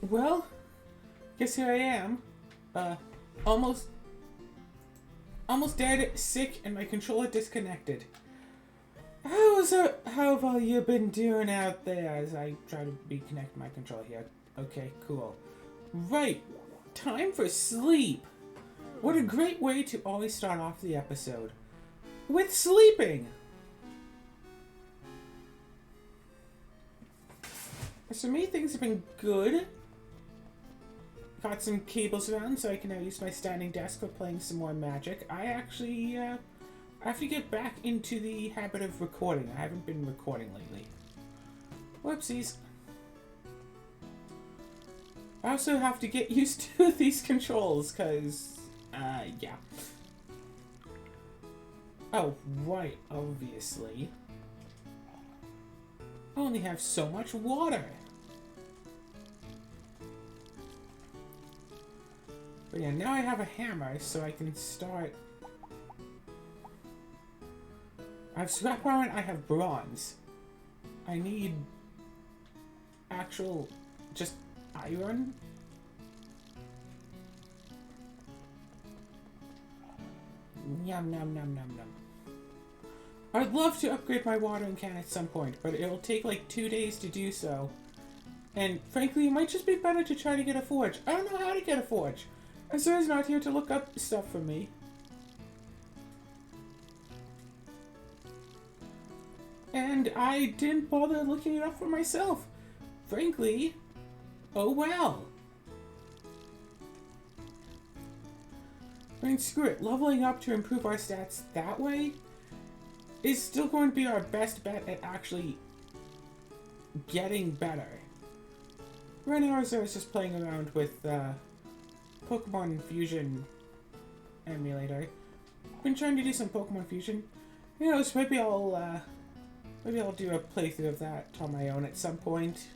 Well, guess here I am. Almost dead, sick, and my controller disconnected. How have you been doing out there as I try to reconnect my controller here? Okay, cool. Right, time for sleep. What a great way to always start off the episode. With sleeping! As for me, things have been good. Got some cables around so I can now use my standing desk for playing some more Magic. I actually, I have to get back into the habit of recording. I haven't been recording lately. Whoopsies. I also have to get used to these controls, because, yeah. Oh, right, obviously. I only have so much water. But yeah, now I have a hammer, so I can start. I have scrap iron, I have bronze. I need actual, just iron. Yum, num, num, num, num. I'd love to upgrade my watering can at some point, but it'll take like 2 days to do so. And frankly, it might just be better to try to get a forge. I don't know how to get a forge. Azur's not here to look up stuff for me. And I didn't bother looking it up for myself. Frankly, oh well. I mean, screw it. Leveling up to improve our stats that way is still going to be our best bet at actually getting better. Right now, Azur is just playing around with Pokemon Fusion emulator. Been trying to do some Pokemon Fusion. You know, so maybe I'll do a playthrough of that on my own at some point.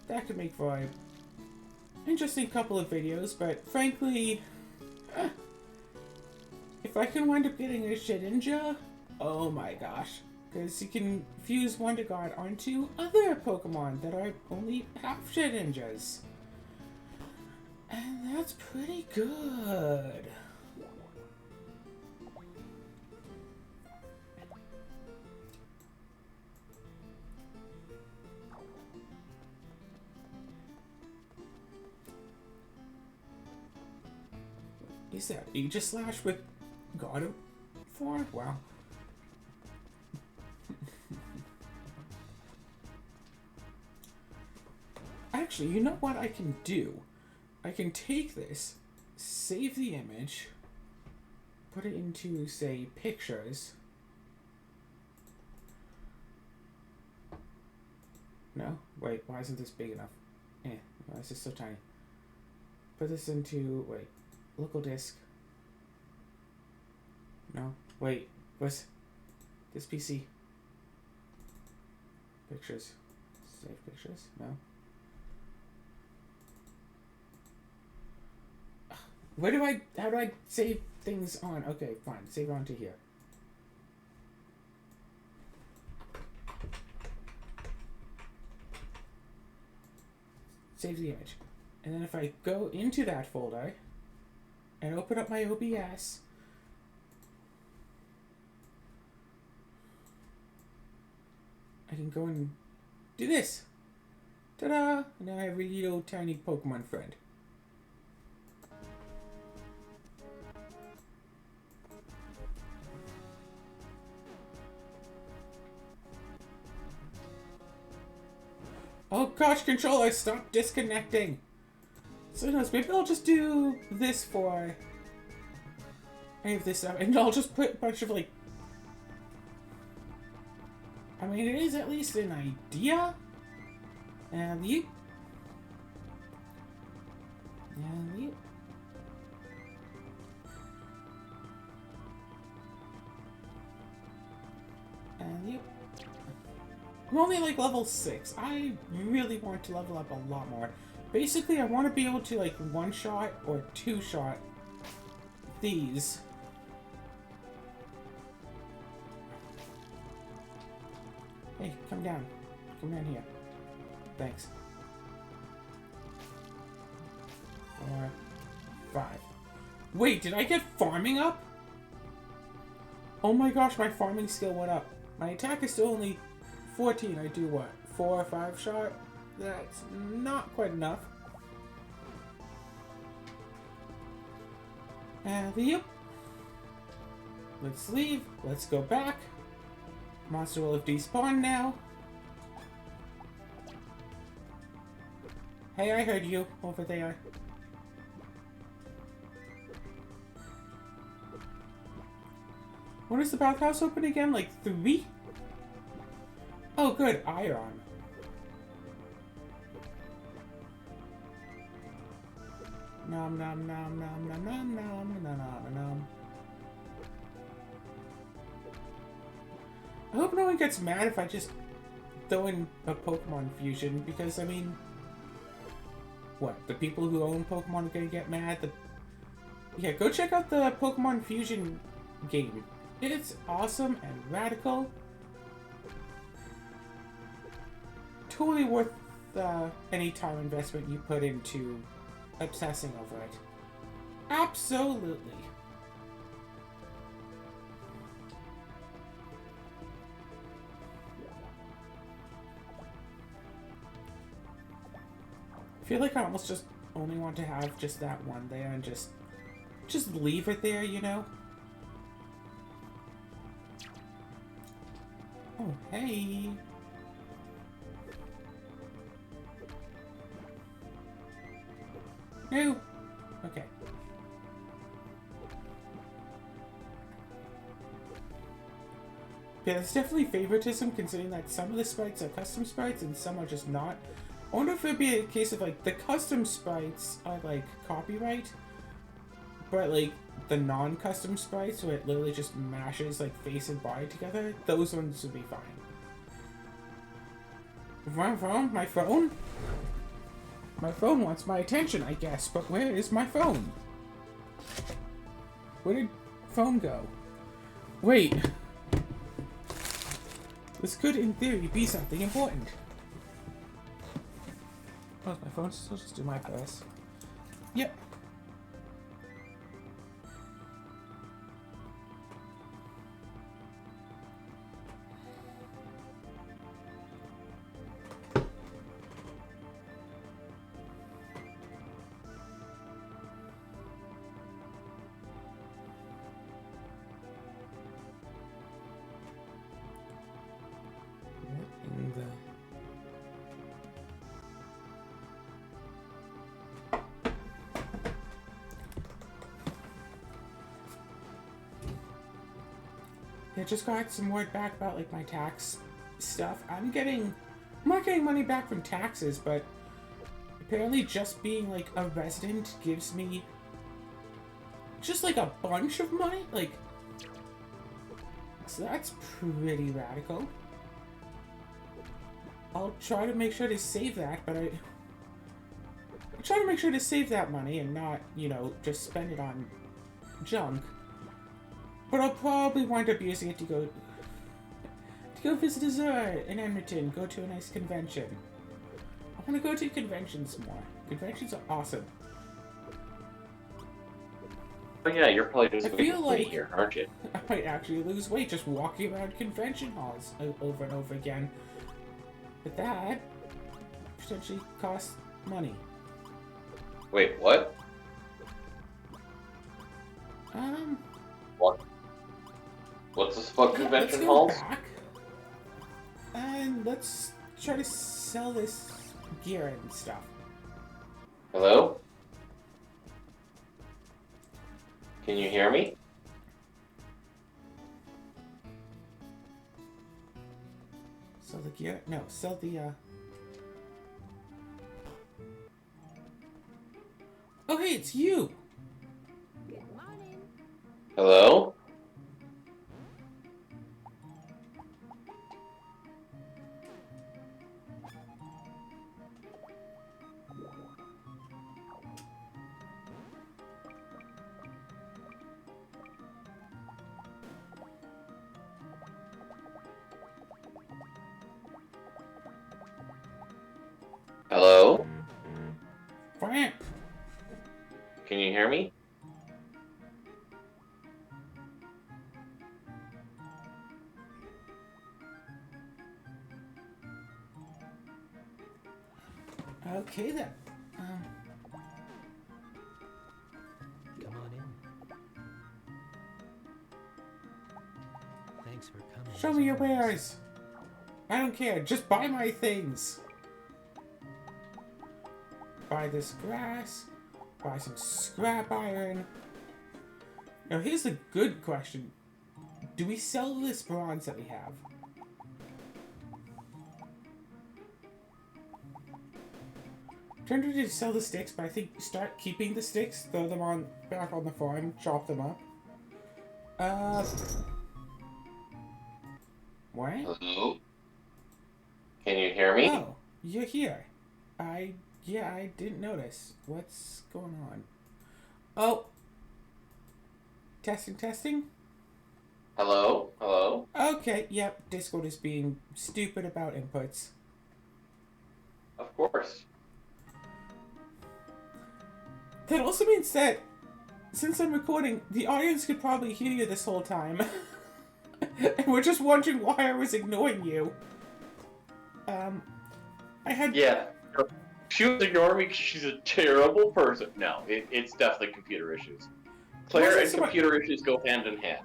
That could make for an interesting couple of videos, but frankly, if I can wind up getting a Shedinja, oh my gosh. Because you can fuse Wonder Guard onto other Pokemon that are only half Shedinjas. And that's pretty good. Is that Aegislash with God for? Wow. Actually, you know what I can do? I can take this, save the image, put it into, say, pictures. No? Wait, why isn't this big enough? Why is this so tiny? Put this into, wait, local disk. No? Wait, what's this PC? Pictures. Save pictures? No? How do I save things on? Okay, fine. Save onto here. Save the image. And then if I go into that folder and open up my OBS, I can go and do this. Ta-da! Now I have a little tiny Pokemon friend. Oh gosh, controller, stop disconnecting. So knows, maybe I'll just do this for any of this stuff, and I'll just put a bunch of like. I mean, it is at least an idea. And you. And you. And you. I'm only like level 6. I really want to level up a lot more. Basically, I want to be able to like one-shot or two-shot these. Hey, come down. Come down here. Thanks. Wait, did I get farming up? Oh my gosh, my farming skill went up. My attack is still only 14. I do what? 4 or 5 shot? That's not quite enough. Yep. Let's leave. Let's go back. Monster will have despawned now. Hey, I heard you over there. When is the bathhouse open again? Like 3? Oh, good. Iron. Nom nom nom nom nom nom nom nom nom nom. I hope no one gets mad if I just throw in a Pokemon fusion, because I mean, what? The people who own Pokemon are gonna get mad? Yeah, go check out the Pokemon Fusion game. It's awesome and radical. Totally worth any time investment you put into obsessing over it. Absolutely. I feel like I almost just only want to have just that one there and just leave it there, you know? Oh, hey. No. Okay. Yeah, there's definitely favoritism considering that some of the sprites are custom sprites and some are just not. I wonder if it'd be a case of like the custom sprites are like copyright, but like the non-custom sprites where it literally just mashes like face and body together, those ones would be fine. My phone? My phone wants my attention, I guess, but where is my phone? Where did phone go? Wait. This could, in theory, be something important. Oh, is my phone still just in my purse? Yep. Yeah, just got some word back about like my tax stuff. I'm not getting money back from taxes, but apparently just being like a resident gives me just like a bunch of money. Like, so that's pretty radical. I'll try to make sure to save that, but I'll try to make sure to save that money and not, you know, just spend it on junk. But I'll probably wind up using it to go visit a zoo in Edmonton, go to a nice convention. I want to go to conventions more. Conventions are awesome. Oh yeah, you're probably just I feel like here, aren't you? I might actually lose weight just walking around convention halls over and over again. But that potentially costs money. Wait, what? What? What's this about convention let's halls? go back and let's try to sell this gear and stuff. Hello? Can you hear me? Sell the gear? No, sell the, Oh, hey, it's you! Hello? Hello? Vamp! Can you hear me? Okay then. Come on in. Thanks for coming. Show me your wares. I don't care. Just buy my things. Buy this grass. Buy some scrap iron. Now here's the good question. Do we sell this bronze that we have? Trying to sell the sticks, but I think start keeping the sticks, throw them on back on the farm, chop them up. What? Hello? Can you hear me? Oh, you're here. I didn't notice. What's going on? Oh. Testing. Hello? Hello? Okay, yep, Discord is being stupid about inputs. Of course. That also means that, since I'm recording, the audience could probably hear you this whole time. And we're just wondering why I was ignoring you. I had... Yeah. She was ignoring me because she's a terrible person. No, it's definitely computer issues. Claire and computer issues go hand in hand.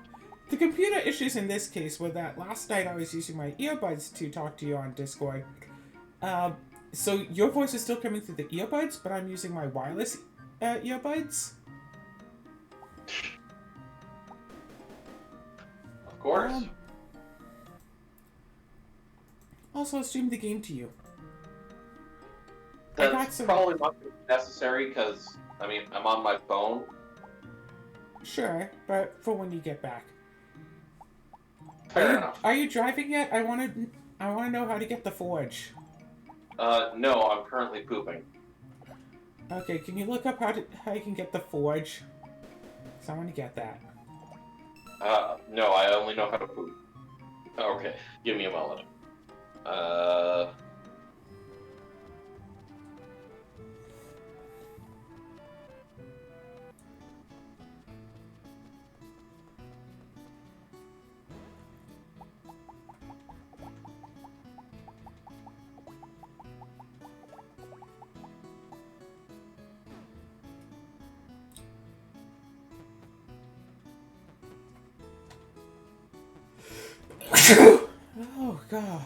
The computer issues in this case were that last night I was using my earbuds to talk to you on Discord. So your voice is still coming through the earbuds, but I'm using my wireless earbuds. Of course. Also, I'll stream the game to you. That's probably not necessary because, I mean, I'm on my phone. Sure, but for when you get back. Fair enough. Are you driving yet? I want to know how to get the forge. No, I'm currently pooping. Okay, can you look up how you can get the forge? Because I want to get that. No, I only know how to poop. Okay, give me a moment. Oh, God.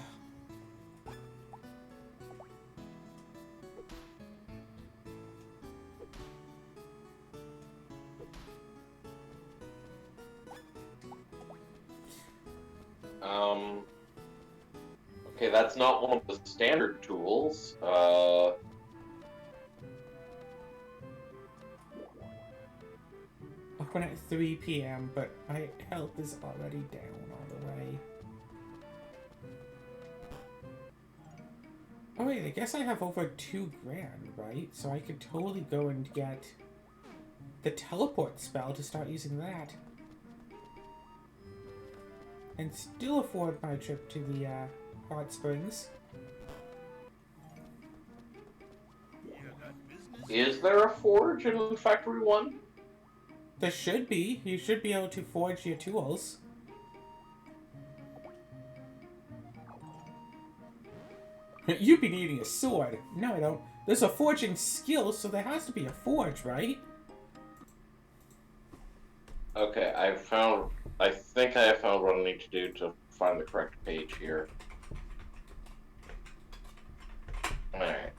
Okay, that's not one of the standard tools. Open at 3 p.m., but my health is already down all the way. Oh wait, I guess I have over $2,000, right? So I could totally go and get the teleport spell to start using that. And still afford my trip to the hot springs. Is there a forge in Factory 1? There should be. You should be able to forge your tools. You've been needing a sword. No, I don't. There's a forging skill, so there has to be a forge, right? Okay, I think I have found what I need to do to find the correct page here. Alright.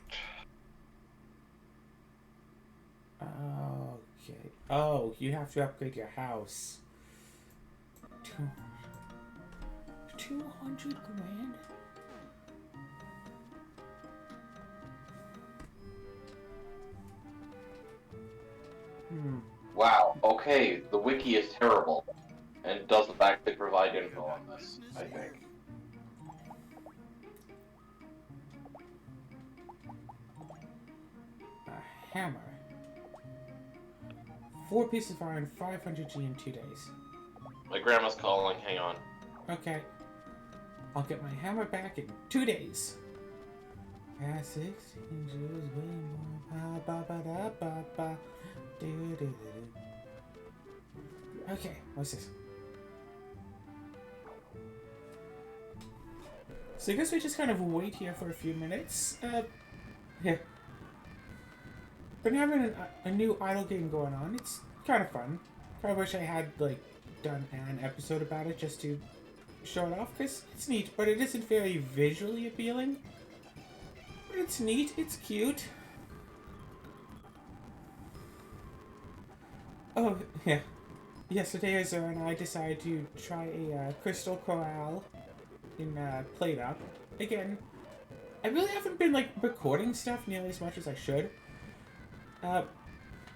Okay. Oh, you have to upgrade your house. 200 grand? Wow, okay, the wiki is terrible, and doesn't actually provide info on this, I think. A hammer. 4 pieces of iron, 500 G in 2 days. My grandma's calling, hang on. Okay. I'll get my hammer back in 2 days. At 16 joules, way more. Ba ba da ba ba. Do do do do. Okay, what's this? So I guess we just kind of wait here for a few minutes. Yeah. been having a new idle game going on. It's kind of fun. I wish I had like done an episode about it just to show it off, because it's neat, but it isn't very visually appealing. But it's neat, it's cute. Oh, yeah. Yesterday, Azura and I decided to try a Crystal Corral in Played Up. Again, I really haven't been like recording stuff nearly as much as I should.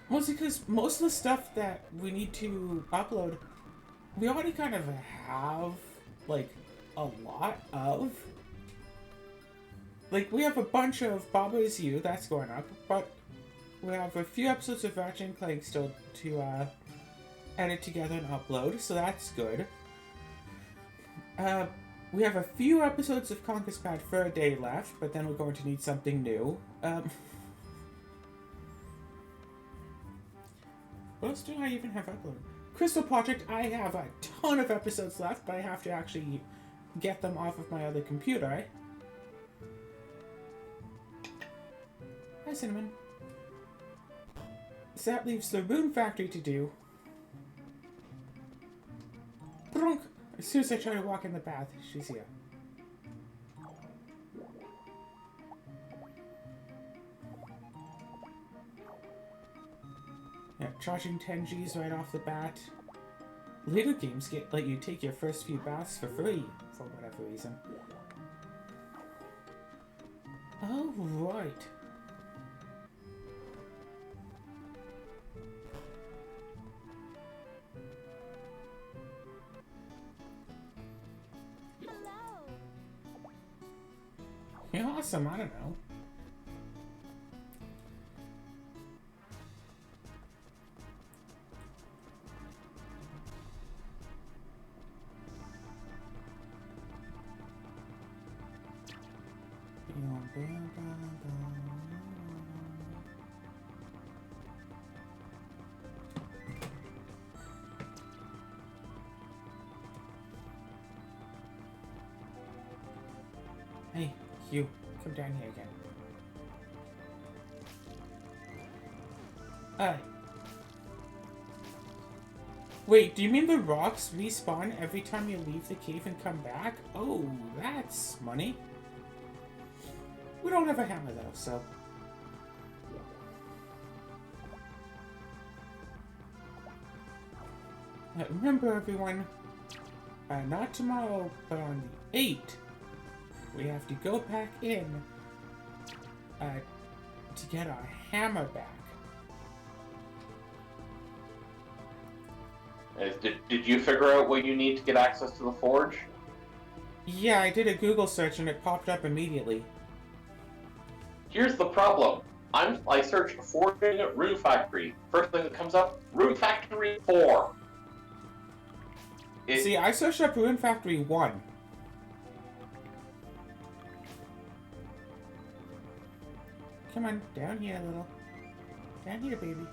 Mostly because most of the stuff that we need to upload, we already kind of have, like, a lot of. Like, we have a bunch of Baba Is You, that's going up, but we have a few episodes of Ratchet and Clank still to edit together and upload, so that's good. We have a few episodes of Conquest Bad Fur Day left, but then we're going to need something new. What else do I even have uploaded? Crystal Project, I have a ton of episodes left, but I have to actually get them off of my other computer. Hi, Cinnamon. So that leaves the Rune Factory to do. Brunk! As soon as I try to walk in the bath, she's here. Yeah, charging 10 Gs right off the bat. Later games let you take your first few baths for free, for whatever reason. Oh, right. You're awesome, I don't know. Hey, you, come down here again. Alright. Wait, do you mean the rocks respawn every time you leave the cave and come back? Oh, that's money. We don't have a hammer though, so... Remember everyone, not tomorrow, but on the 8th, we have to go back in to get our hammer back. Did you figure out what you need to get access to the forge? Yeah, I did a Google search and it popped up immediately. Here's the problem. I searched forging at Rune Factory. First thing that comes up, Rune Factory 4. See, I searched up Rune Factory 1. Come on, down here, little. Down here, baby.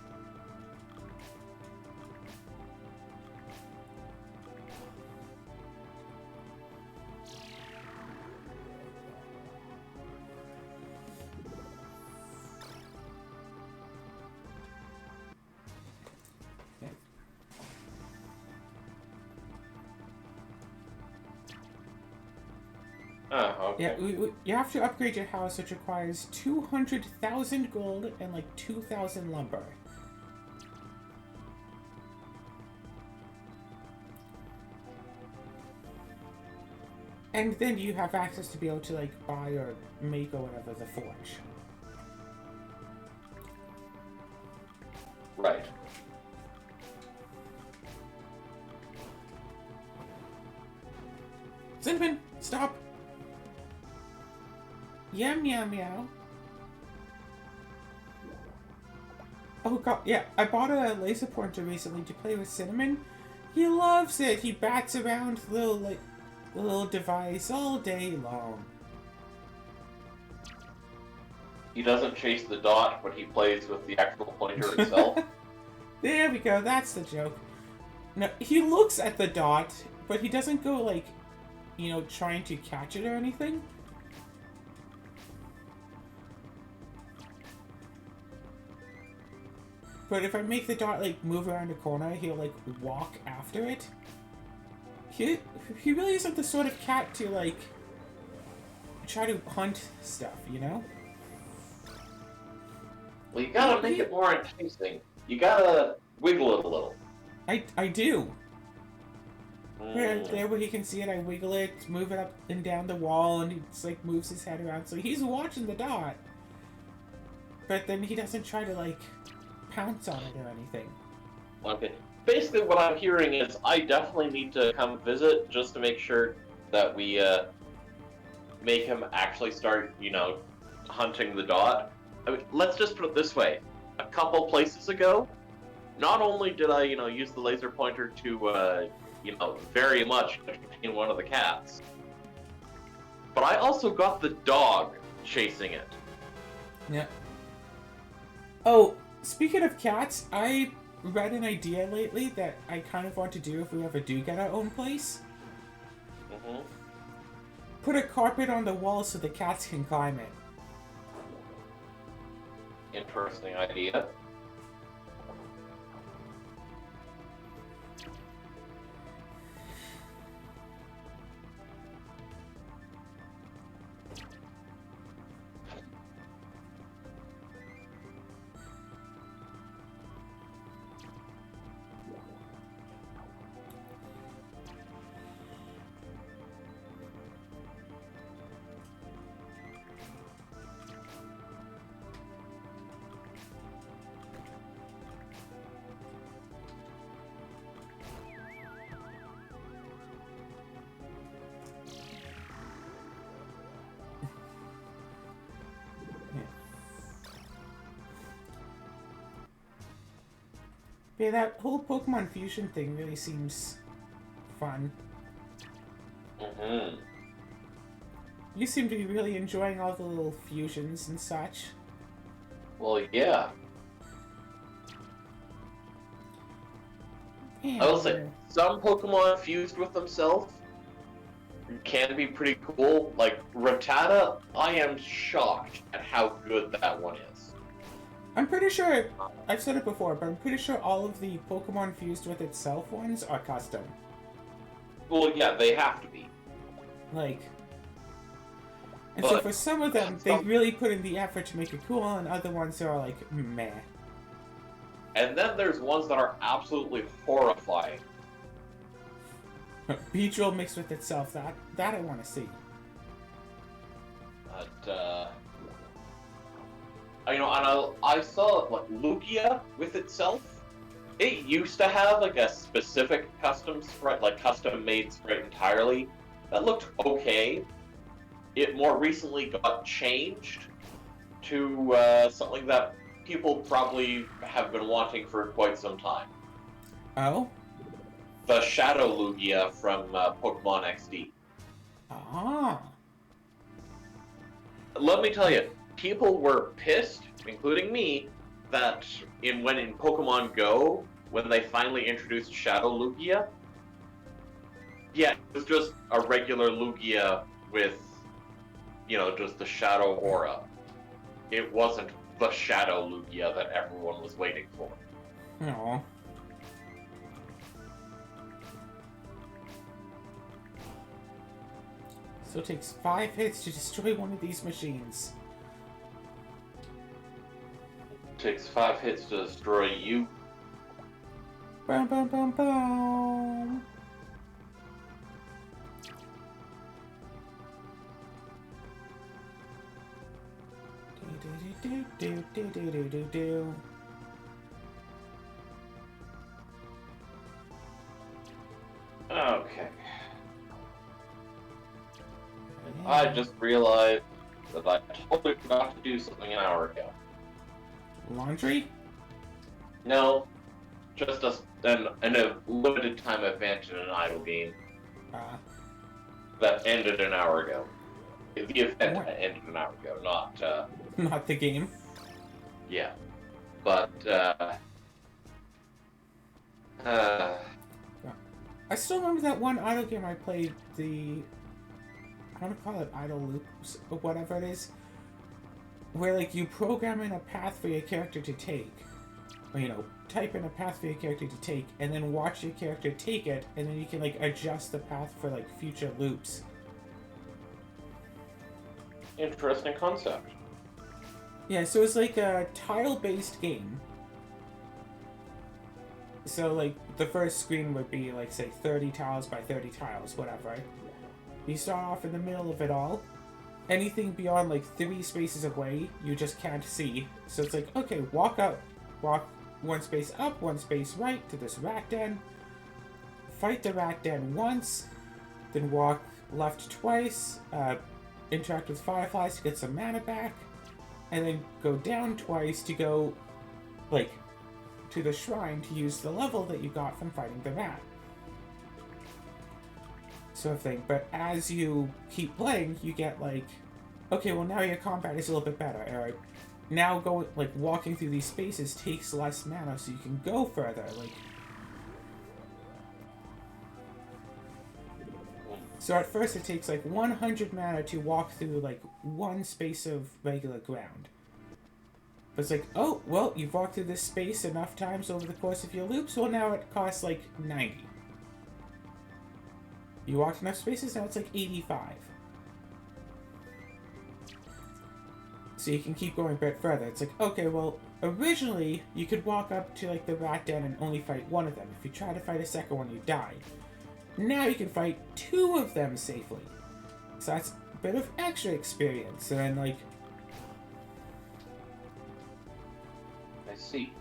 Oh, okay. Yeah, you have to upgrade your house, which requires 200,000 gold and like 2,000 lumber. And then you have access to be able to like buy or make or whatever the forge. Right. Cinnamon, stop! Yum, yum, meow. Oh god, yeah, I bought a laser pointer recently to play with Cinnamon. He loves it. He bats around the little device all day long. He doesn't chase the dot, but he plays with the actual pointer itself. There we go, that's the joke. No, he looks at the dot, but he doesn't go like, you know, trying to catch it or anything. But if I make the dot like move around a corner, he'll like walk after it. He really isn't the sort of cat to like try to hunt stuff, you know? Well, you gotta make it more enticing. You gotta wiggle it a little. I do. Right there where he can see it, I wiggle it, move it up and down the wall, and he just like moves his head around. So he's watching the dot. But then he doesn't try to like pounce on it or anything. Okay. Basically, what I'm hearing is I definitely need to come visit just to make sure that we make him actually start, hunting the dot. I mean, let's just put it this way: a couple places ago, not only did I, use the laser pointer to, very much entertain one of the cats, but I also got the dog chasing it. Yeah. Oh, speaking of cats, I read an idea lately that I kind of want to do if we ever do get our own place. Mm-hmm. Put a carpet on the wall so the cats can climb it. Interesting idea. Yeah, that whole Pokemon fusion thing really seems fun. Mm-hmm. You seem to be really enjoying all the little fusions and such. Well, yeah. Yeah, I will say, some Pokemon fused with themselves can be pretty cool. Like, Rattata, I am shocked at how good that one is. I'm pretty sure, I've said it before, but I'm pretty sure all of the Pokemon fused with itself ones are custom. Well, yeah, they have to be. Like, and so for some of them, they really put in the effort to make it cool, and other ones are like, meh. And then there's ones that are absolutely horrifying. Beedrill mixed with itself, that I want to see. But, and I saw, like, Lugia with itself. It used to have, like, a specific custom sprite, like, custom-made sprite entirely. That looked okay. It more recently got changed to something that people probably have been wanting for quite some time. Oh? The Shadow Lugia from Pokemon XD. Ah. Let me tell you, people were pissed, including me, that in Pokemon Go, when they finally introduced Shadow Lugia, yeah, it was just a regular Lugia with, just the Shadow aura. It wasn't the Shadow Lugia that everyone was waiting for. Aww. So it takes 5 hits to destroy one of these machines. Takes 5 hits to destroy you. Bum bum bum bum. Do do do do do do do do. Okay. I just realized that I totally forgot to do something an hour ago. Laundry? No, just a limited time event in an idle game that ended an hour ago. The event ended an hour ago, not Not the game. Yeah, but I still remember that one idle game I played, I want to call it idle loops, or whatever it is, where like you program in a path for your character to take. or, you know, type in a path for your character to take, and then watch your character take it, and then you can like adjust the path for like future loops. Interesting concept. Yeah, so it's like a tile-based game. So like the first screen would be like say 30 tiles by 30 tiles, whatever. You start off in the middle of it all. Anything beyond like 3 spaces away, you just can't see. So it's like, okay, walk 1 space up, 1 space right to this rat den. Fight the rat den once, then walk left twice, interact with fireflies to get some mana back, and then go down twice to go, like, to the shrine to use the level that you got from fighting the rat. Sort of thing. But as you keep playing, you get like, okay, well now your combat is a little bit better. Or now going, like, walking through these spaces takes less mana, so you can go further. Like, so at first it takes like 100 mana to walk through like 1 space of regular ground. But it's like, oh, well, you've walked through this space enough times over the course of your loops, well now it costs like 90. You walked enough spaces, now it's like 85. So you can keep going a bit further. It's like, okay, well, originally you could walk up to like the rat den and only fight 1 of them. If you try to fight a second one, you die. Now you can fight 2 of them safely. So that's a bit of extra experience. And then like, I see.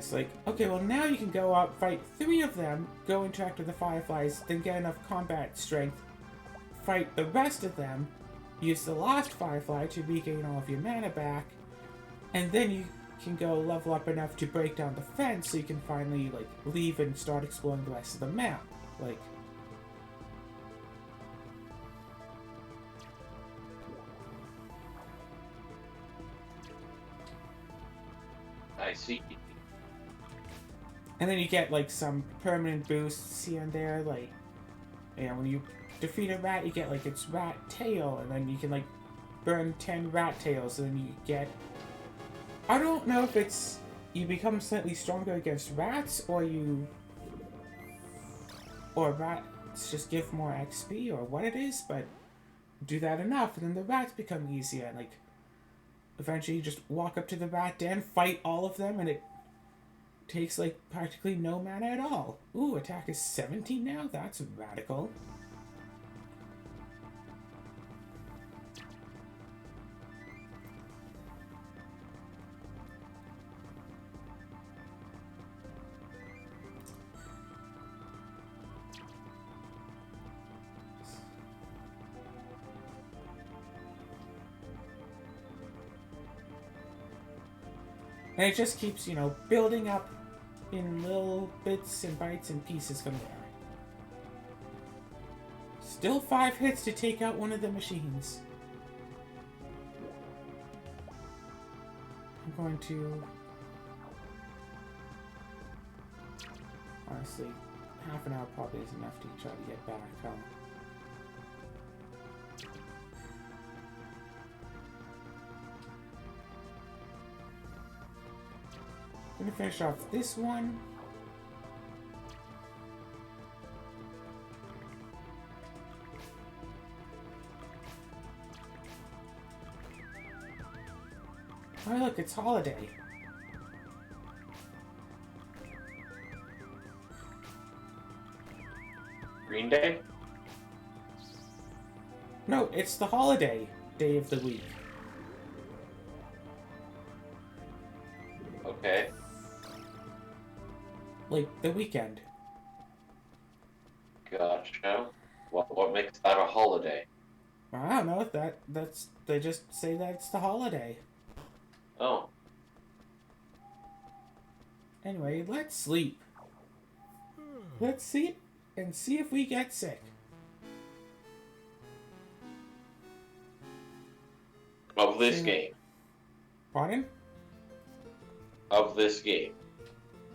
it's like, okay, well now you can go up, fight 3 of them, go interact with the fireflies, then get enough combat strength, fight the rest of them, use the last firefly to regain all of your mana back, and then you can go level up enough to break down the fence so you can finally like leave and start exploring the rest of the map. Like, I see. and then you get like some permanent boosts here and there, like, you know, when you defeat a rat, you get like its rat tail, and then you can like burn 10 rat tails, and then you get, I don't know if it's you become slightly stronger against rats, or rats just give more XP, or what it is, but do that enough, and then the rats become easier, and like eventually you just walk up to the rat den, fight all of them, and it takes like practically no mana at all. Ooh, attack is 17 now? That's radical. And it just keeps, you know, building up in little bits and bites and pieces from there. Still 5 hits to take out one of the machines. I'm going to... Honestly, half an hour probably is enough to try to get back home. I'm gonna finish off this one. Oh look, it's holiday. Green Day? No, it's the holiday day of the week. Okay. Like, the weekend. Gotcha. What makes that a holiday? I don't know, they just say that it's the holiday. Oh. Anyway, let's sleep. Let's sleep and see if we get sick. Of this Same. game. Pardon? Of this game.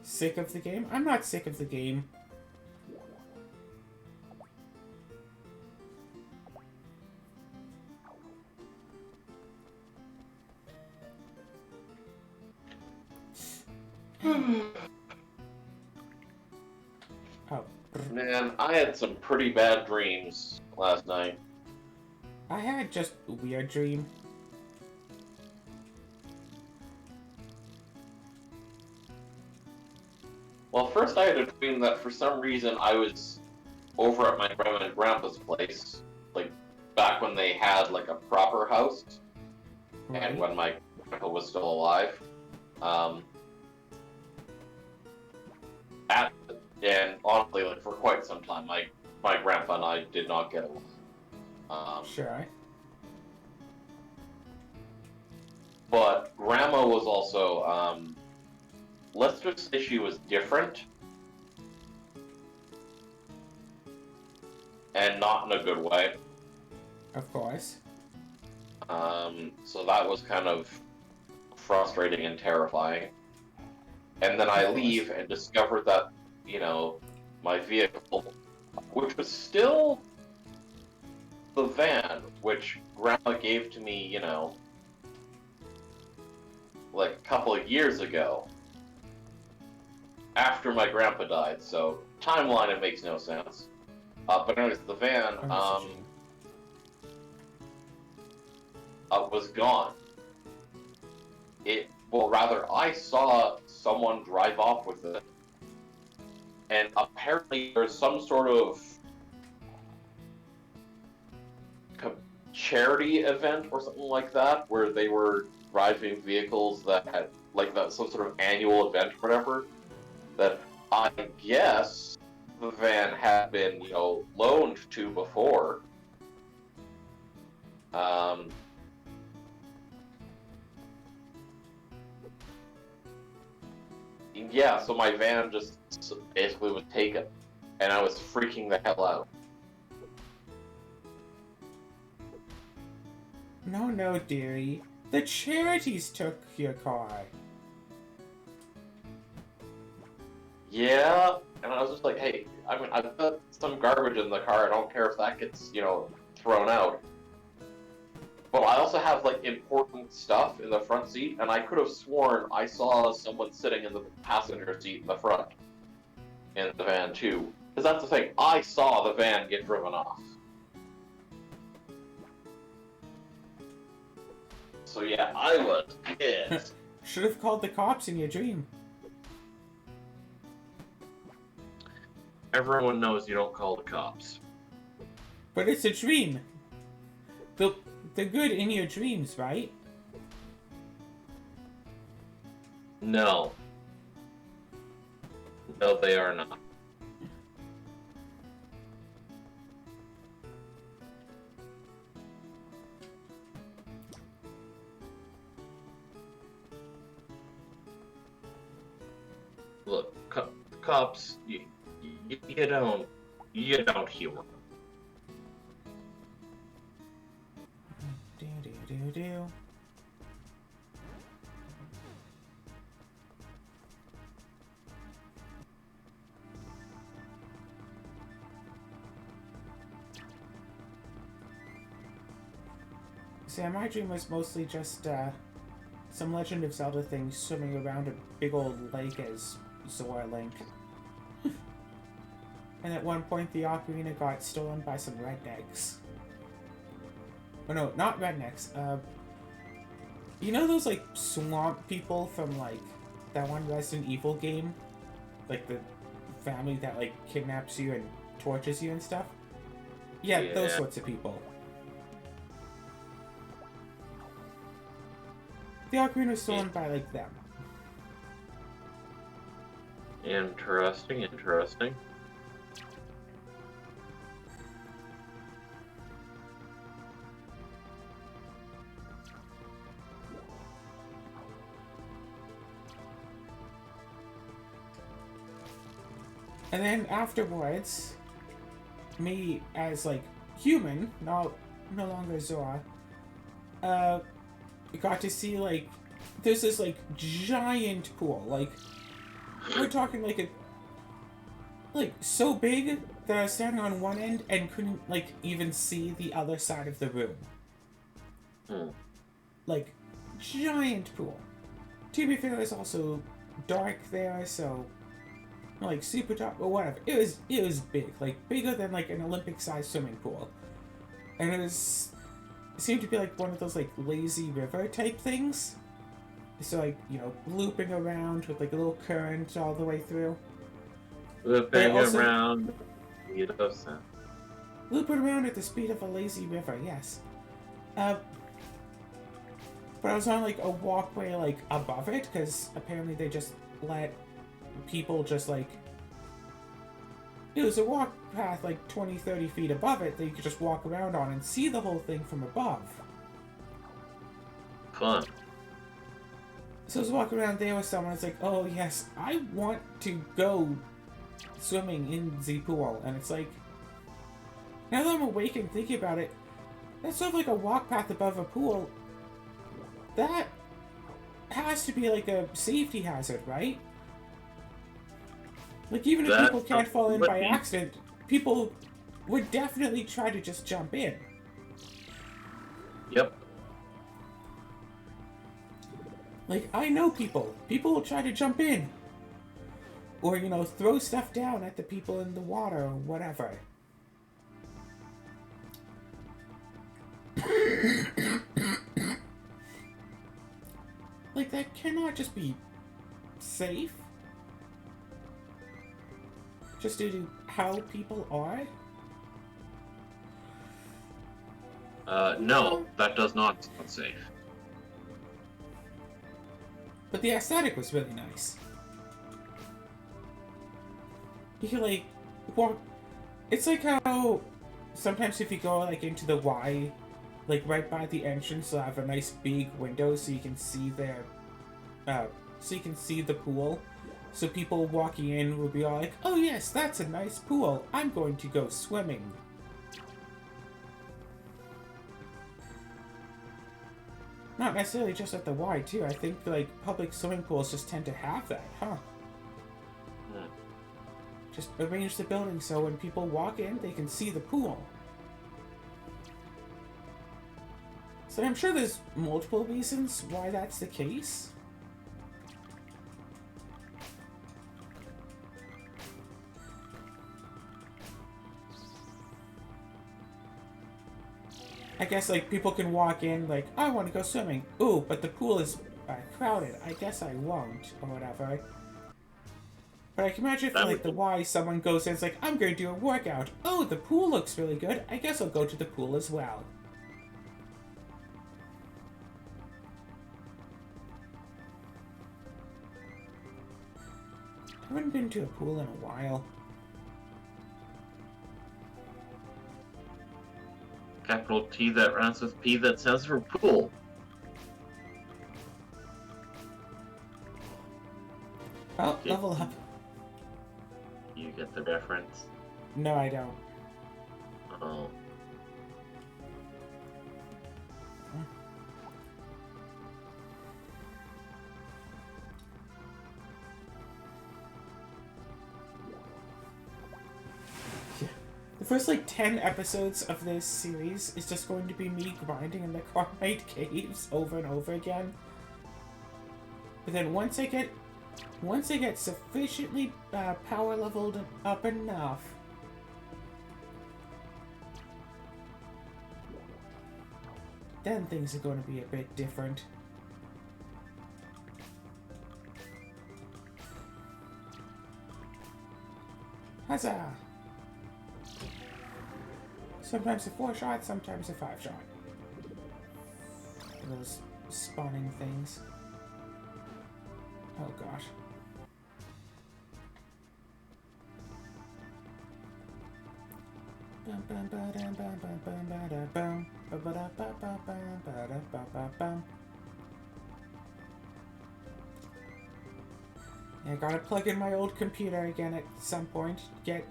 Sick of the game? I'm not sick of the game. Oh, Man, I had some pretty bad dreams last night. I had just a weird dream. Well, first I had a dream that for some reason I was over at my grandma and grandpa's place, like back when they had like a proper house, Right? and when my grandpa was still alive. Um, and honestly, like for quite some time, my grandpa and I did not get along. Sure. But grandma was also, let's just say she was different, and not in a good way. Of course. So that was kind of frustrating and terrifying. And then I leave and discover that, you know, my vehicle, which was still the van, which Grandma gave to me, you know, like a couple of years ago, after my grandpa died. So timeline, it makes no sense. But anyways, the van was gone. Well, rather, I saw someone drive off with it, and apparently there's some sort of charity event or something like that, where they were driving vehicles that had, like, some sort of annual event or whatever, that I guess the van had been, you know, loaned to before. Yeah, so my van just basically was taken, and I was freaking the hell out. No, dearie. The charities took your car. Yeah, and I was just like, hey, I mean, I've got some garbage in the car, I don't care if that gets, you know, thrown out. But I also have, like, important stuff in the front seat, and I could have sworn I saw someone sitting in the passenger seat in the front, in the van, too. Because that's the thing, I saw the van get driven off. So yeah, I was pissed. Should have called the cops in your dream. Everyone knows you don't call the cops. But it's a dream. The good in your dreams, right? No. No, they are not. Look, cops, you don't humor. Do. See, my dream was mostly just some Legend of Zelda thing swimming around a big old lake as Zora Link. And at one point the ocarina got stolen by some rednecks. Oh no, not rednecks. You know those like swamp people from like that one Resident Evil game? Like the family that like kidnaps you and tortures you and stuff? Yeah, those sorts of people. The ocarina was stolen by like them. Interesting. And then afterwards, me as like human, no longer Zora, got to see like there's this like giant pool. Like we're talking like so big that I was standing on one end and couldn't like even see the other side of the room. Like giant pool. To be fair, there's also dark there, so like super dark or whatever. It was big, like bigger than like an Olympic-sized swimming pool, and it seemed to be like one of those like lazy river type things. So like looping around with like a little current all the way through. Looping also- around. Sound. Looping around at the speed of a lazy river, yes. But I was on like a walkway like above it because apparently they just let people just like it was a walk path like 20-30 feet above it that you could just walk around on and see the whole thing from above. Fun. So I was walking around there with someone. It's like, oh yes, I want to go swimming in the pool, and it's like, now that I'm awake and thinking about it, that's sort of like a walk path above a pool. That has to be like a safety hazard, right? Like even if people can't fall in by accident, people would definitely try to just jump in. Yep. Like, I know people. People will try to jump in. Or, throw stuff down at the people in the water or whatever. Like, that cannot just be safe. Just due to how people are. No, that does not sound safe. But the aesthetic was really nice. You can like walk. It's like how sometimes if you go like into the Y, like right by the entrance, they'll have a nice big window so you can see their, so you can see the pool. So people walking in will be all like, "Oh yes, that's a nice pool. I'm going to go swimming." Not necessarily just at the Y, too. I think, like, public swimming pools just tend to have that, huh? Just arrange the building so when people walk in, they can see the pool. So I'm sure there's multiple reasons why that's the case. I guess, like, people can walk in, like, I want to go swimming. Ooh, but the pool is crowded. I guess I won't, or whatever. But I can imagine if, like, the Y, someone goes in, it's like, I'm going to do a workout. Oh, the pool looks really good. I guess I'll go to the pool as well. I haven't been to a pool in a while. Capital T that rhymes with P that stands for pool. Oh, Okay. level up. You get the reference? No, I don't. Oh. The first, like, 10 episodes of this series is just going to be me grinding in the Carbonite Caves over and over again. But then once I get sufficiently power leveled up enough, then things are going to be a bit different. Huzzah! Sometimes a 4-shot, sometimes a 5-shot. Those spawning things. Oh gosh. Yeah, I gotta plug in my old computer again at some point. Get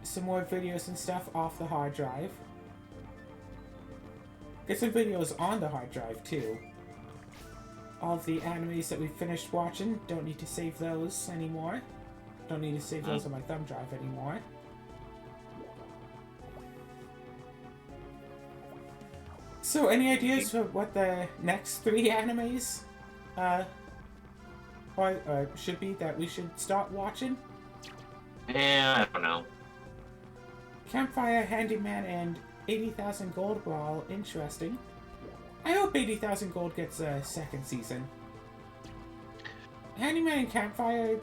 some more videos and stuff off the hard drive. Get some videos on the hard drive too. All of the animes that we finished watching, don't need to save those anymore. Don't need to save those on my thumb drive anymore. So, any ideas for what the next 3 animes or should be that we should start watching? I don't know. Campfire, Handyman, and 80,000 Gold were all interesting. I hope 80,000 Gold gets a second season. Handyman and Campfire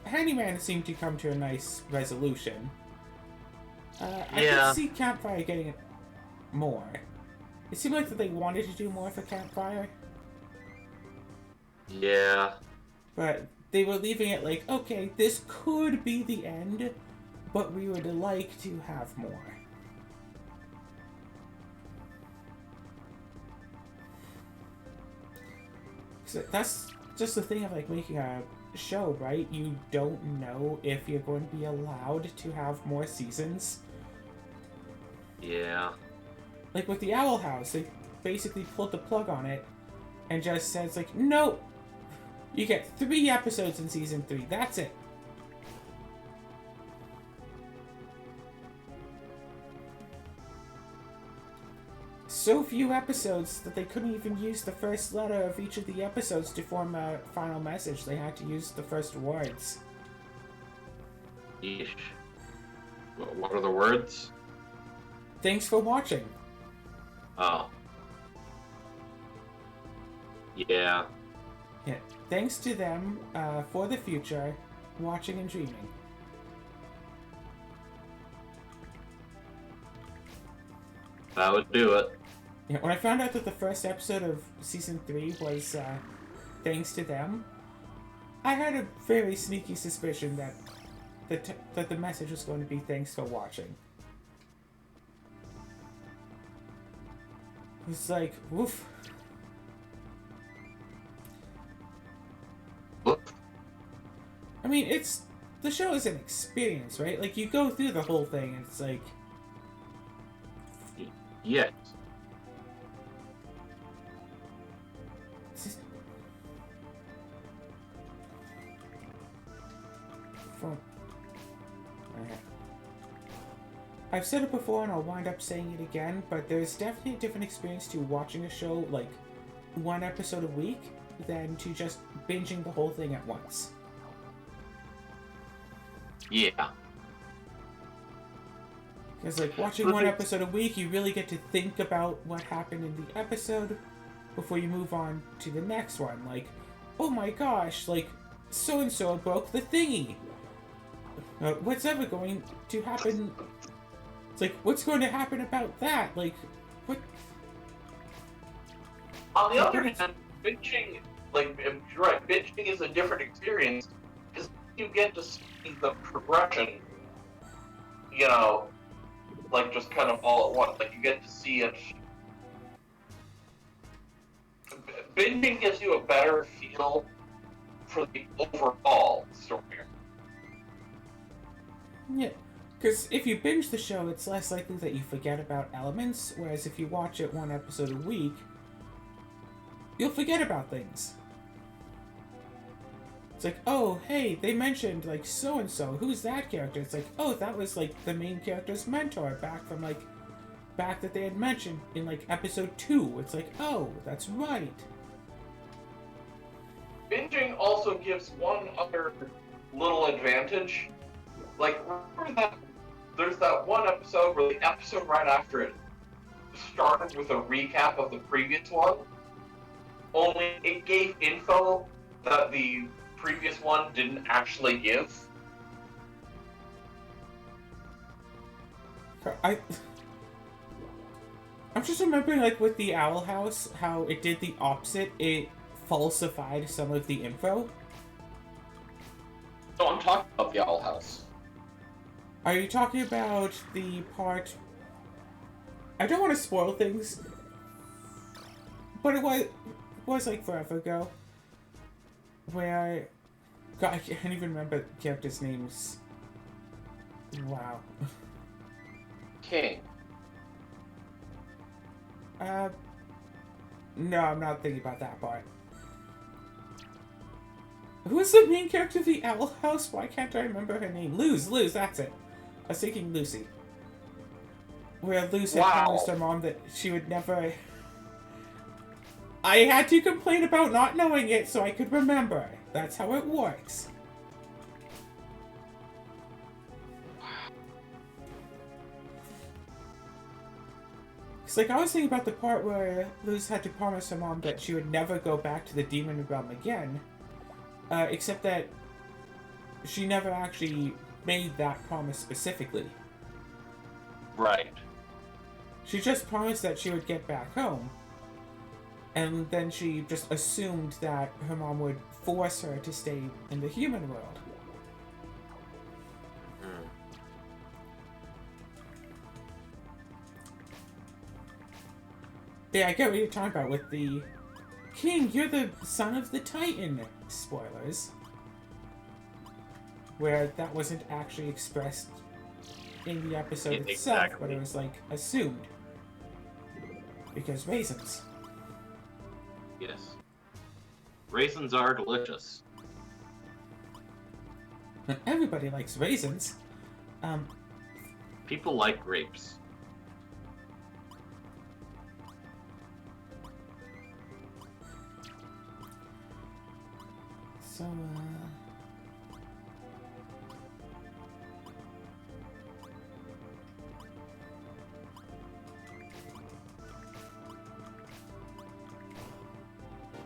Handyman seemed to come to a nice resolution. I Yeah. could see Campfire getting more. It seemed like that they wanted to do more for Campfire, Yeah. but they were leaving it like, okay, this could be the end, but we would like to have more. So that's just the thing of like making a show, right? You don't know if you're going to be allowed to have more seasons. Yeah. Like with the Owl House, they basically pulled the plug on it and just said, it's like, no, you get 3 episodes in season 3. That's it. So few episodes that they couldn't even use the first letter of each of the episodes to form a final message. They had to use the first words. Yeesh. What are the words? Thanks for watching. Oh. Yeah. Yeah. Thanks to them for the future, watching and dreaming. That would do it. Yeah, when I found out that the first episode of season 3 was thanks to them, I had a very sneaky suspicion that the message was going to be thanks for watching. It's like, woof. I mean, the show is an experience, right? Like, you go through the whole thing, and it's like... Yes. I've said it before and I'll wind up saying it again, but there's definitely a different experience to watching a show like 1 episode a week than to just binging the whole thing at once. Yeah. Because like watching 1 episode a week, you really get to think about what happened in the episode before you move on to the next one. Like, oh my gosh, like so-and-so broke the thingy. What's ever going to happen? It's like, what's going to happen about that? Like, what? On the other hand, bitching, like, you're right, bitching is a different experience because you get to see the progression, you know, like just kind of all at once. Like, you get to see it. Binging gives you a better feel for the overall story. Yeah, because if you binge the show, it's less likely that you forget about elements, whereas if you watch it 1 episode a week, you'll forget about things. It's like, oh, hey, they mentioned, like, so-and-so. Who's that character? It's like, oh, that was, like, the main character's mentor back that they had mentioned in, like, episode 2. It's like, oh, that's right. Binging also gives one other little advantage. Like, remember that there's that one episode where the episode right after it started with a recap of the previous one, only it gave info that the previous one didn't actually give. I'm just remembering, like, with the Owl House, how it did the opposite. It falsified some of the info. No, I'm talking about the Owl House. Are you talking about the part... I don't want to spoil things, but it was like forever ago, where... God, I can't even remember characters' names. Wow. King. No, I'm not thinking about that part. Who's the main character of the Owl House? Why can't I remember her name? Luz, that's it. I was thinking Lucy. Where Luz had promised her mom that she would never... I had to complain about not knowing it so I could remember. That's how it works. It's like I was thinking about the part where Luz had to promise her mom that she would never go back to the demon realm again. Except that she never actually made that promise specifically. Right. She just promised that she would get back home. And then she just assumed that her mom would force her to stay in the human world. Yeah, I get what you're talking about with the... King, you're the son of the Titan. Spoilers. Where that wasn't actually expressed in the episode itself, but it was, like, assumed. Because raisins. Yes. Raisins are delicious. Everybody likes raisins. People like grapes. So,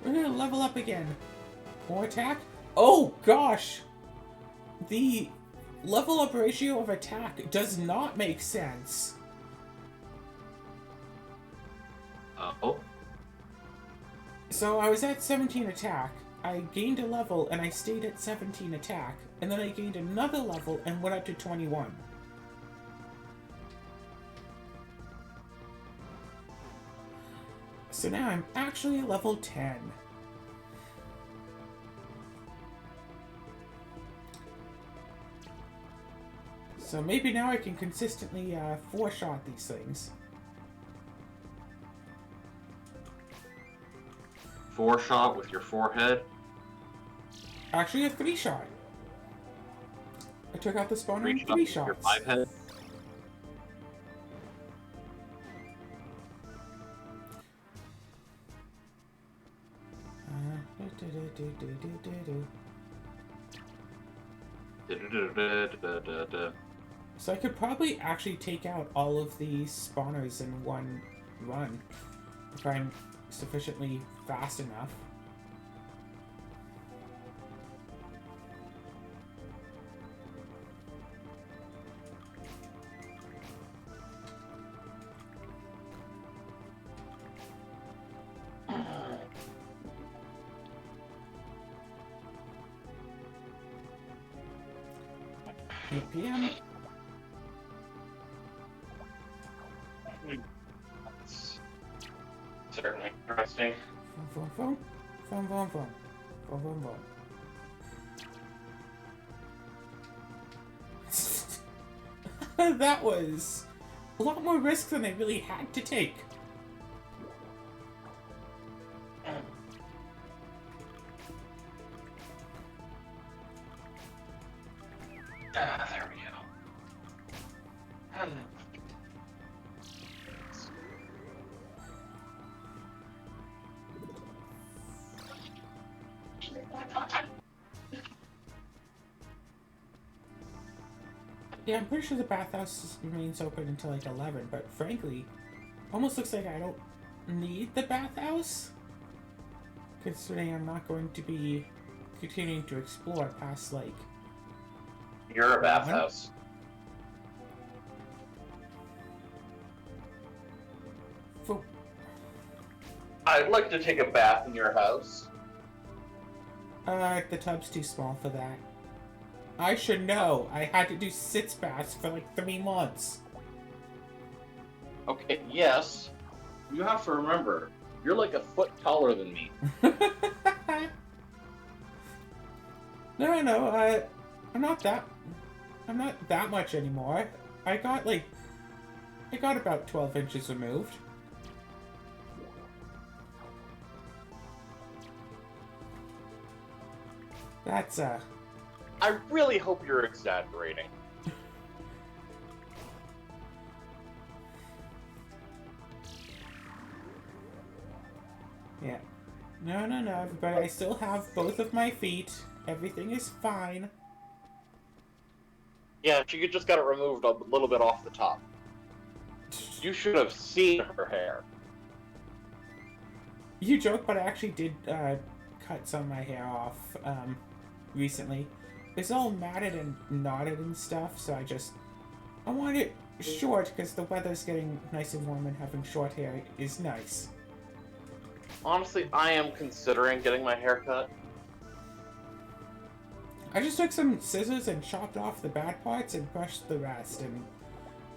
we're gonna level up again. More attack? Oh, gosh! The level up ratio of attack does not make sense. Oh? So I was at 17 attack, I gained a level and I stayed at 17 attack, and then I gained another level and went up to 21. So now I'm actually level 10. So maybe now I can consistently four-shot these things. Four-shot with your forehead? Actually a three-shot. I took out the spawner in three shots. Your five-head? So I could probably actually take out all of these spawners in one run if I'm sufficiently fast enough. PM. That's certainly interesting. Phone, phone, phone, phone, phone, phone, phone, phone. That was a lot more risk than I really had to take. There we go. Yeah, I'm pretty sure the bathhouse remains open until like 11, but frankly, almost looks like I don't need the bathhouse, considering I'm not going to be continuing to explore past like... You're a bathhouse. For... I'd like to take a bath in your house. The tub's too small for that. I should know. I had to do sitz baths for like 3 months. Okay, yes. You have to remember, you're like a foot taller than me. No, I'm not that much anymore. I got about 12 inches removed. That's, I really hope you're exaggerating. Yeah. No, no, no, everybody. I still have both of my feet. Everything is fine. Yeah, she just got it removed a little bit off the top. You should have seen her hair. You joke, but I actually did cut some of my hair off recently. It's all matted and knotted and stuff, so I want it short because the weather's getting nice and warm and having short hair is nice. Honestly, I am considering getting my hair cut. I just took some scissors and chopped off the bad parts and brushed the rest, and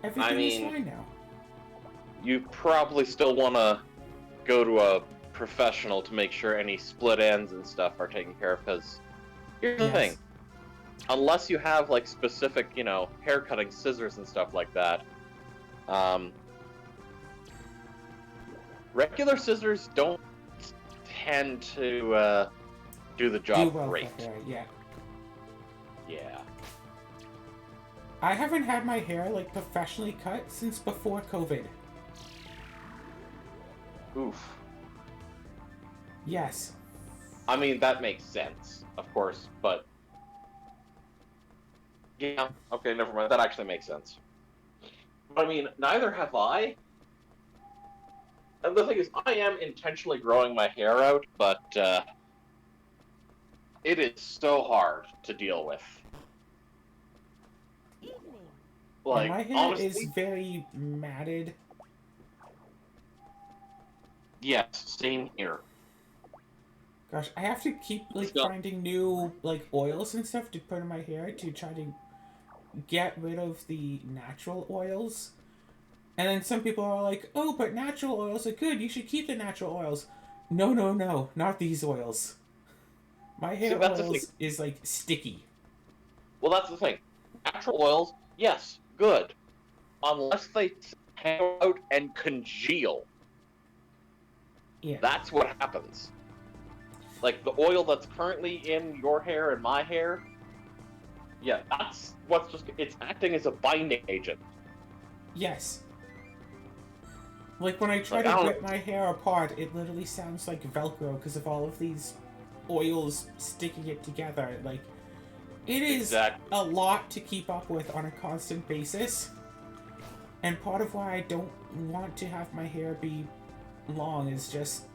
everything is fine now. You probably still want to go to a professional to make sure any split ends and stuff are taken care of, because here's the thing. Unless you have, like, specific, you know, hair cutting scissors and stuff like that, regular scissors don't tend to do the job great. Yeah. Yeah. I haven't had my hair, like, professionally cut since before COVID. Oof. Yes. I mean, that makes sense, of course, but... Yeah, okay, never mind. That actually makes sense. But I mean, neither have I. And the thing is, I am intentionally growing my hair out, but it is so hard to deal with. Like, and my hair honestly, is very matted. Yes, same here. Gosh, I have to keep, like, finding new, like, oils and stuff to put in my hair to try to get rid of the natural oils. And then some people are like, oh, but natural oils are good. You should keep the natural oils. No, no, no. Not these oils. My hair oils is, like, sticky. Well, that's the thing. Natural oils, yes, good. Unless they hang out and congeal. Yeah. That's what happens. Like, the oil that's currently in your hair and my hair, yeah, that's what's just... It's acting as a binding agent. Yes. Like, when I try to rip my hair apart, it literally sounds like Velcro because of all of these oils sticking it together. Like, it is a lot to keep up with on a constant basis. And part of why I don't want to have my hair be long is just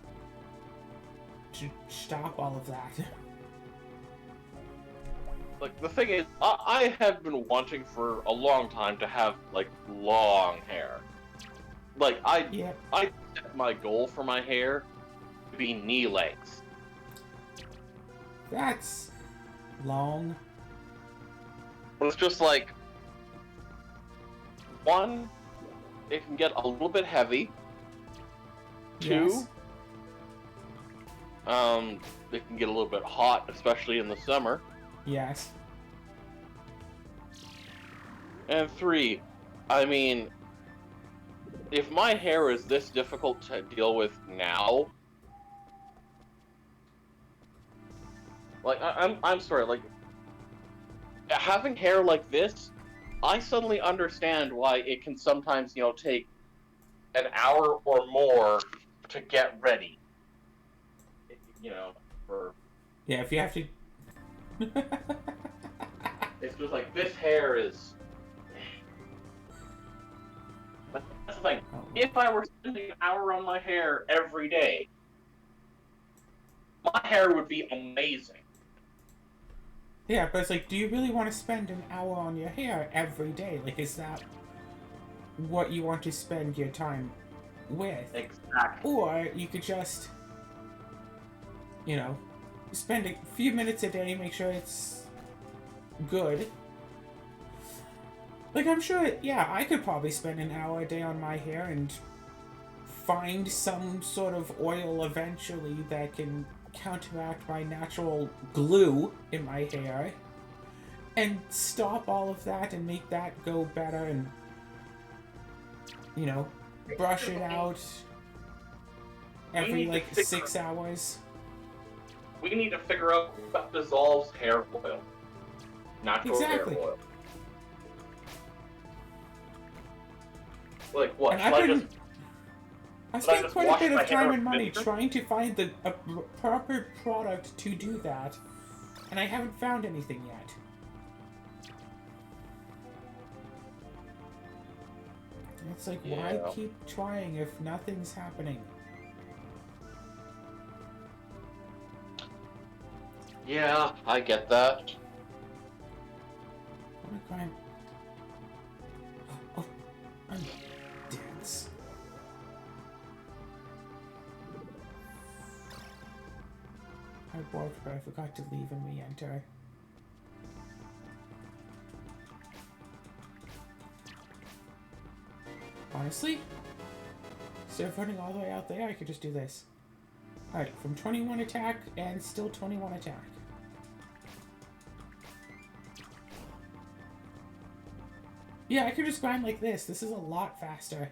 to stop all of that. Like, the thing is, I have been wanting for a long time to have, like, long hair. Like, I set my goal for my hair to be knee length. That's long. But it's just like, one, it can get a little bit heavy. Two, it can get a little bit hot, especially in the summer. Yes. And three, I mean, if my hair is this difficult to deal with now, like, I'm sorry, like, having hair like this, I suddenly understand why it can sometimes, you know, take an hour or more to get ready. You know, for... Yeah, if you have to... It's just like, this hair is... But that's the thing. If I were spending an hour on my hair every day, my hair would be amazing. Yeah, but it's like, do you really want to spend an hour on your hair every day? Like, is that what you want to spend your time with? Exactly. Or you could just, you know, spend a few minutes a day, make sure it's good. Like, I'm sure, yeah, I could probably spend an hour a day on my hair and find some sort of oil eventually that can counteract my natural glue in my hair and stop all of that and make that go better and, you know, brush it out every, like, 6 hours. We need to figure out what dissolves hair oil. Natural hair oil. Like, what? Should I just... I But I spent just quite a wash bit my of hair time with and money vinegar? trying to find a proper product to do that, and I haven't found anything yet. It's like, why Yeah. keep trying if nothing's happening? Yeah, I get that. What a crime. Oh, I'm dense. I warped, but I forgot to leave and re-enter. Honestly, instead of running all the way out there, I could just do this. Alright, from 21 attack and still 21 attack. Yeah, I could just grind like this. This is a lot faster.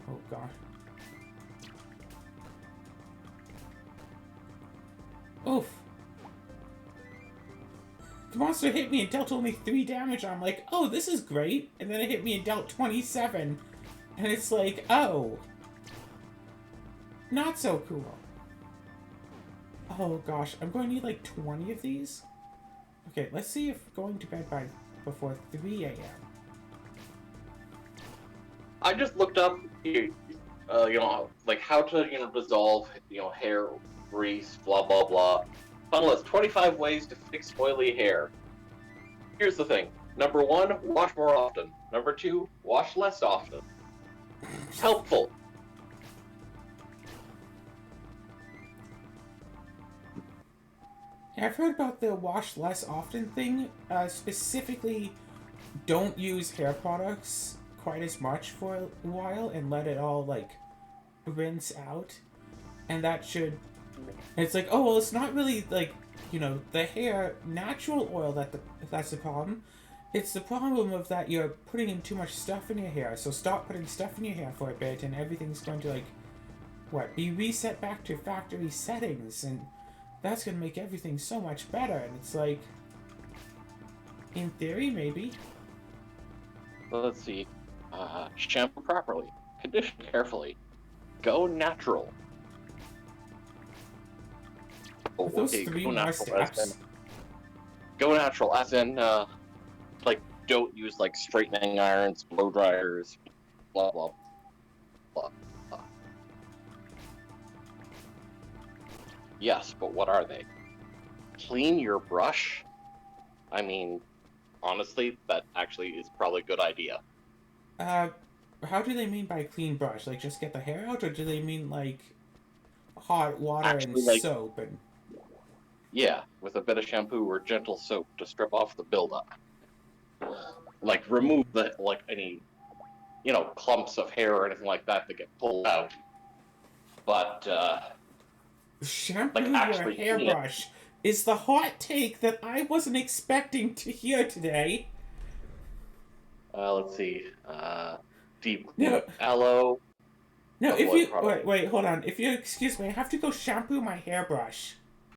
Oh god. Oof. The monster hit me and dealt only 3 damage. I'm like, oh, this is great. And then it hit me and dealt 27. And it's like, oh. Not so cool. Oh gosh, I'm going to need like 20 of these. Okay, let's see if going to bed by before 3 a.m. I just looked up, like how to, dissolve, hair grease, blah blah blah. Funnel has 25 ways to fix oily hair. Here's the thing: number 1, wash more often. Number 2, wash less often. Helpful. Yeah, I've heard about the wash less often thing. Specifically, don't use hair products quite as much for a while and let it all like rinse out. And that should. It's like, oh well, it's not really like the hair natural oil that's the problem. It's the problem of that you're putting in too much stuff in your hair. So stop putting stuff in your hair for a bit, and everything's going to be reset back to factory settings, and that's gonna make everything so much better. And it's like, in theory, maybe. Let's see. Shampoo properly. Condition carefully. Go natural. Oh, With those okay, 3 go more natural as in, steps. go natural as in, like, don't use, like, straightening irons, blow dryers, blah, blah, blah, blah. Yes, but what are they? Clean your brush? I mean, honestly, that actually is probably a good idea. How do they mean by clean brush? Like, just get the hair out, or do they mean like hot water and Actually, like, soap and? yeah, with a bit of shampoo or gentle soap to strip off the buildup. Like, remove any, clumps of hair or anything like that get pulled out. But, like, Shampoo your actually clean it. hairbrush is the hot take that I wasn't expecting to hear today. Let's see. Deep clean No, with aloe. no. If Avoid you product. wait, hold on. If you excuse me, I have to go shampoo my hairbrush.